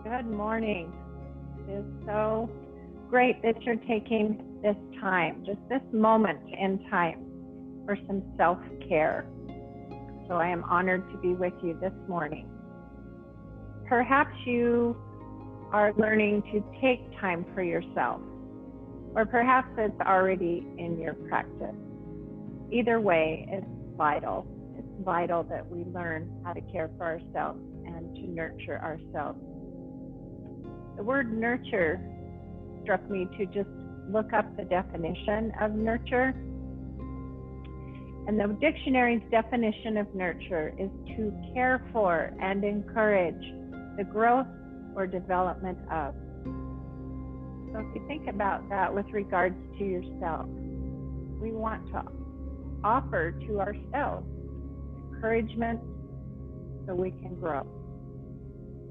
Good morning. It is so great that you're taking this time, just this moment in time, for some self-care. So I am honored to be with you this morning. Perhaps you are learning to take time for yourself, or perhaps it's already in your practice. Either way, it's vital. It's vital that we learn how to care for ourselves and to nurture ourselves. The word nurture struck me to just look up the definition of nurture. And the dictionary's definition of nurture is to care for and encourage the growth or development of. So if you think about that with regards to yourself, we want to offer to ourselves encouragement so we can grow.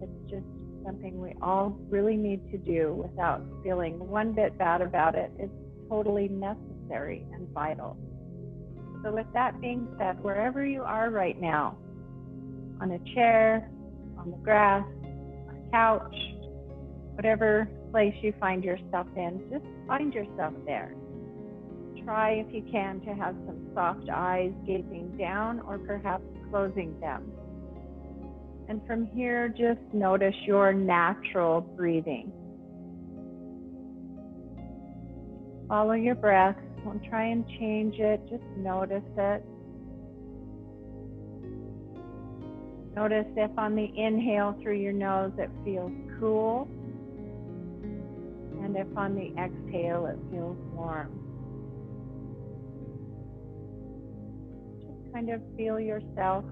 It's just something we all really need to do without feeling one bit bad about it. It's totally necessary and vital. So with that being said, wherever you are right now, on a chair, on the grass, on a couch, whatever place you find yourself in, just find yourself there. Try, if you can, to have some soft eyes gazing down or perhaps closing them. And from here, just notice your natural breathing. Follow your breath. Don't try and change it. Just notice it. Notice if on the inhale through your nose it feels cool, and if on the exhale it feels warm. Just kind of feel yourself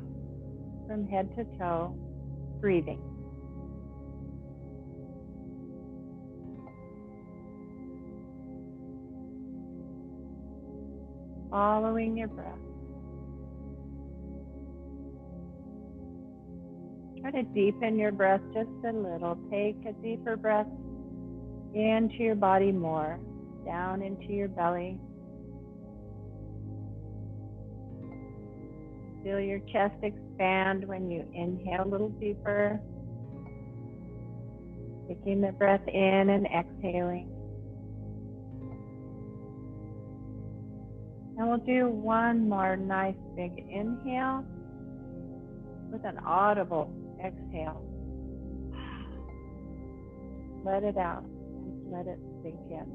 from head to toe, breathing. Following your breath. Try to deepen your breath just a little. Take a deeper breath into your body more, down into your belly. Feel your chest expand when you inhale a little deeper. Taking the breath in and exhaling. And we'll do one more nice big inhale with an audible exhale. Let it out and let it sink in.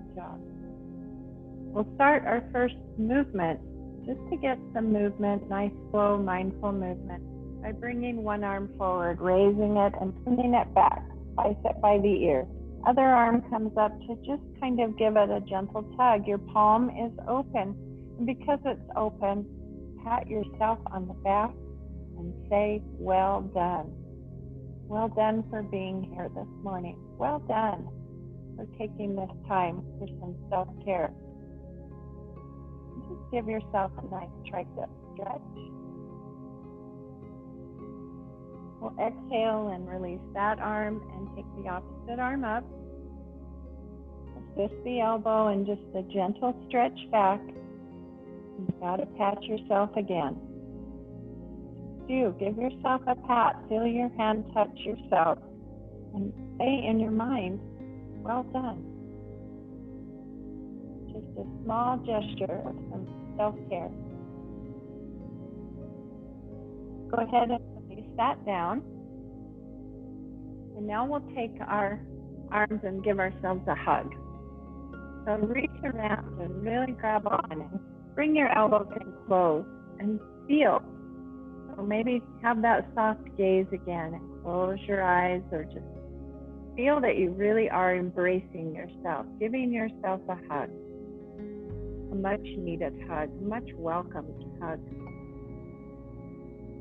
Good job. We'll start our first movement, just to get some movement, nice, slow, mindful movement, by bringing one arm forward, raising it and pulling it back, bicep by the ear. Other arm comes up to just kind of give it a gentle tug. Your palm is open, and because it's open, pat yourself on the back and say, well done. Well done for being here this morning. Well done for taking this time for some self-care. Just give yourself a nice tricep stretch. We'll exhale and release that arm and take the opposite arm up. Assist the elbow and just a gentle stretch back. You've got to pat yourself again. Give yourself a pat. Feel your hand touch yourself and say in your mind, well done. Just a small gesture of some self-care. Go ahead and release that down. And now we'll take our arms and give ourselves a hug. So reach around and really grab on and bring your elbows in close and feel. So maybe have that soft gaze again and close your eyes, or just feel that you really are embracing yourself, giving yourself a hug. A much needed hug, a much welcomed hug.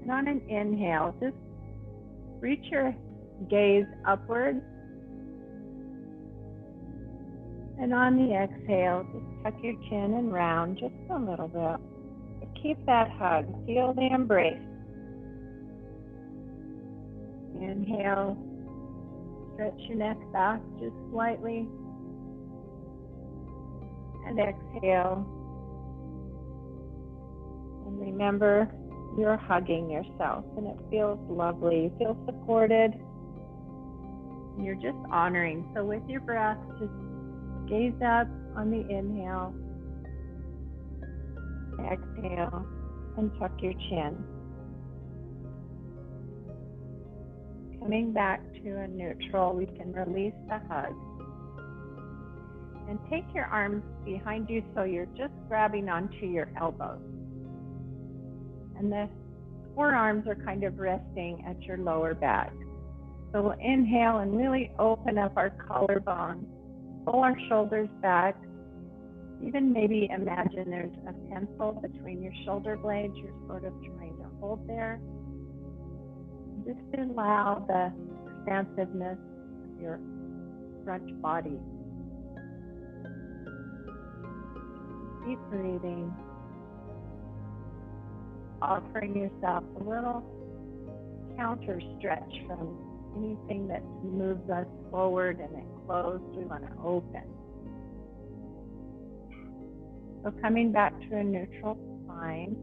And on an inhale, just reach your gaze upwards. And on the exhale, just tuck your chin and round just a little bit. But keep that hug, feel the embrace. Inhale, stretch your neck back just slightly. And exhale. And remember, you're hugging yourself, and it feels lovely. You feel supported. You're just honoring. So with your breath, just gaze up on the inhale, exhale, and tuck your chin. Coming back to a neutral, we can release the hug. And take your arms behind you so you're just grabbing onto your elbows. And the forearms are kind of resting at your lower back. So we'll inhale and really open up our collarbone, pull our shoulders back. Even maybe imagine there's a pencil between your shoulder blades you're sort of trying to hold there. Just allow the expansiveness of your front body. Keep breathing, offering yourself a little counter stretch from anything that moves us forward and then closed, we want to open. So coming back to a neutral spine,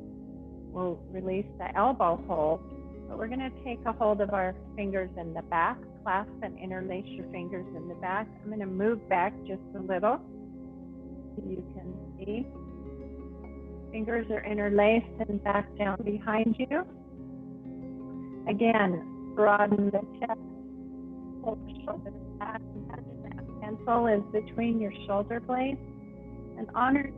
we'll release the elbow hold, but we're going to take a hold of our fingers in the back, clasp and interlace your fingers in the back. I'm going to move back just a little. You can see fingers are interlaced and back down behind you. Again, broaden the chest, pull the shoulders back, imagine that pencil is between your shoulder blades, and honor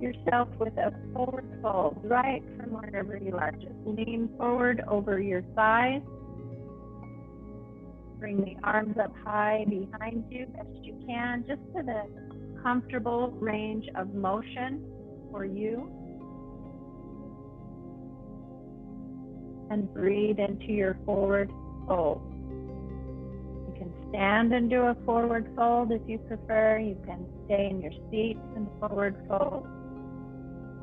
yourself with a forward fold right from wherever you are. Just lean forward over your thighs. Bring the arms up high behind you best you can, just to the comfortable range of motion for you. And breathe into your forward fold. You can stand and do a forward fold if you prefer. You can stay in your seat and forward fold.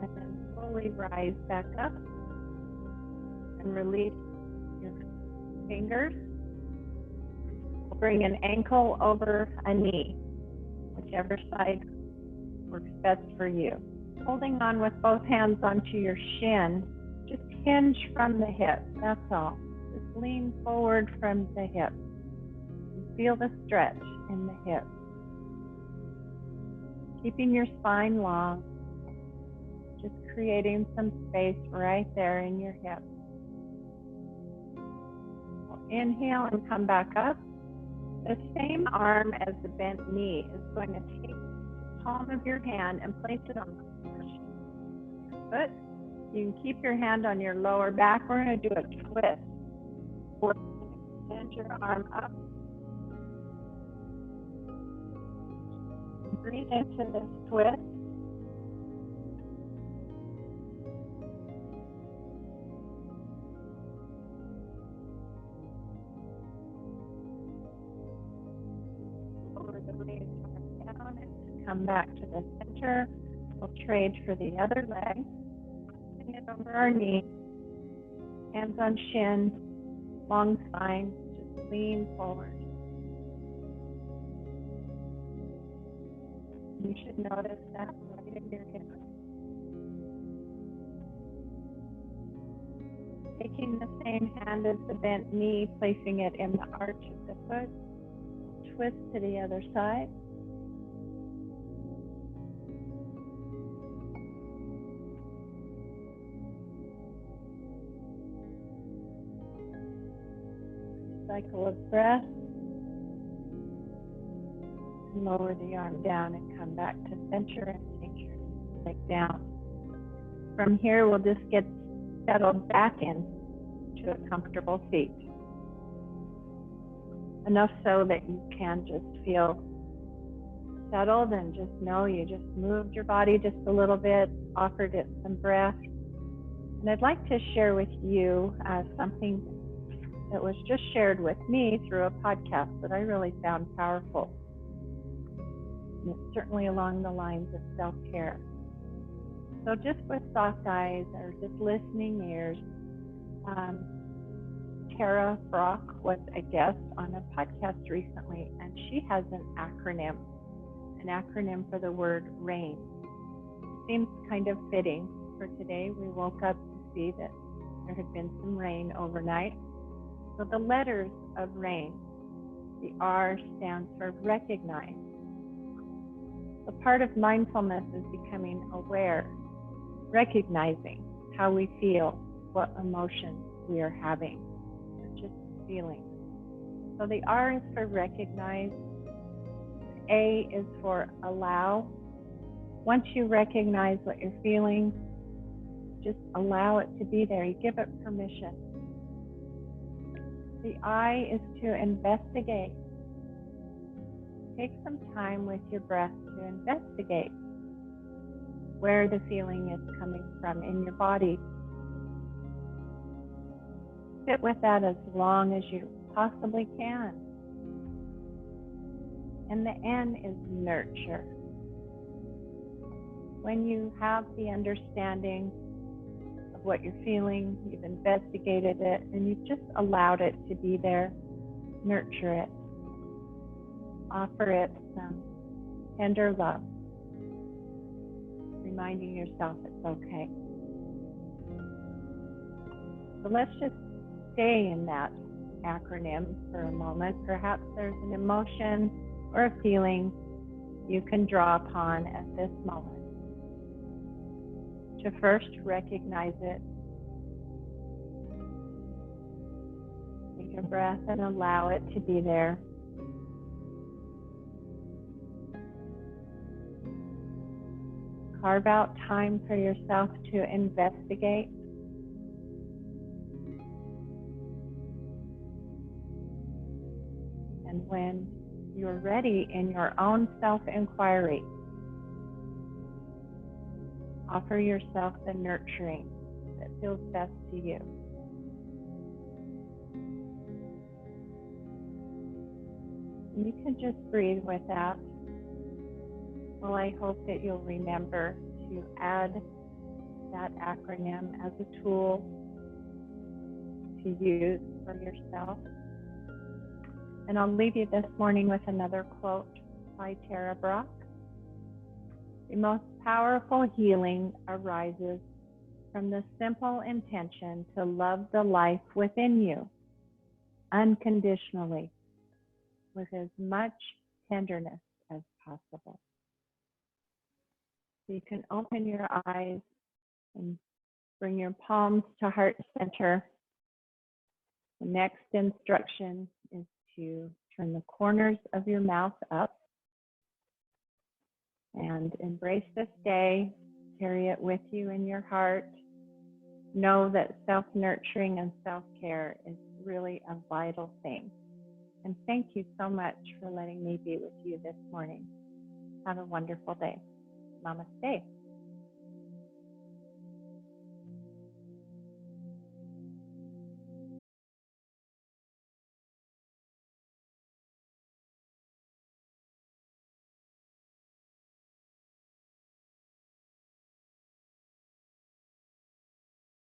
And then slowly rise back up and release your fingers. Bring an ankle over a knee, whichever side works best for you. Holding on with both hands onto your shin, just hinge from the hip, that's all. Just lean forward from the hip. Feel the stretch in the hip. Keeping your spine long, just creating some space right there in your hip. We'll inhale and come back up. The same arm as the bent knee is going to take the palm of your hand and place it on the foot. You can keep your hand on your lower back. We're going to do a twist. We're going to extend your arm up. Breathe into this twist. Lower the legs down and come back to the center. We'll trade for the other leg. It over our knee, hands on shin, long spine, just lean forward. You should notice that right in your hip. Taking the same hand as the bent knee, placing it in the arch of the foot, twist to the other side. Cycle of breath. Lower the arm down and come back to center and take your leg down. From here, we'll just get settled back in to a comfortable seat. Enough so that you can just feel settled and just know you just moved your body just a little bit, offered it some breath. And I'd like to share with you something that was just shared with me through a podcast that I really found powerful. And it's certainly along the lines of self-care. So just with soft eyes or just listening ears, Tara Brock was a guest on a podcast recently, and she has an acronym for the word RAIN. It seems kind of fitting for today. We woke up to see that There had been some rain overnight. So the letters of rain, the R stands for recognize. The part of mindfulness is becoming aware, recognizing how we feel, what emotions we are having, or just feeling. So the R is for recognize. A is for allow. Once you recognize what you're feeling, just allow it to be there. You give it permission. The I is to investigate. Take some time with your breath to investigate where the feeling is coming from in your body. Sit with that as long as you possibly can. And the N is nurture. When you have the understanding of what you're feeling, you've investigated it, and you've just allowed it to be there, nurture it. Offer it some tender love, reminding yourself it's okay. So let's just stay in that acronym for a moment. Perhaps there's an emotion or a feeling you can draw upon at this moment. To first recognize it, take a breath and allow it to be there. Carve out time for yourself to investigate. And when you're ready in your own self-inquiry, offer yourself the nurturing that feels best to you. You can just breathe with that. Well, I hope that you'll remember to add that acronym as a tool to use for yourself. And I'll leave you this morning with another quote by Tara Brach. The most powerful healing arises from the simple intention to love the life within you unconditionally, with as much tenderness as possible. So you can open your eyes and bring your palms to heart center. The next instruction is to turn the corners of your mouth up and embrace this day. Carry it with you in your heart. Know that self-nurturing and self-care is really a vital thing. And thank you so much for letting me be with you this morning. Have a wonderful day. Namaste.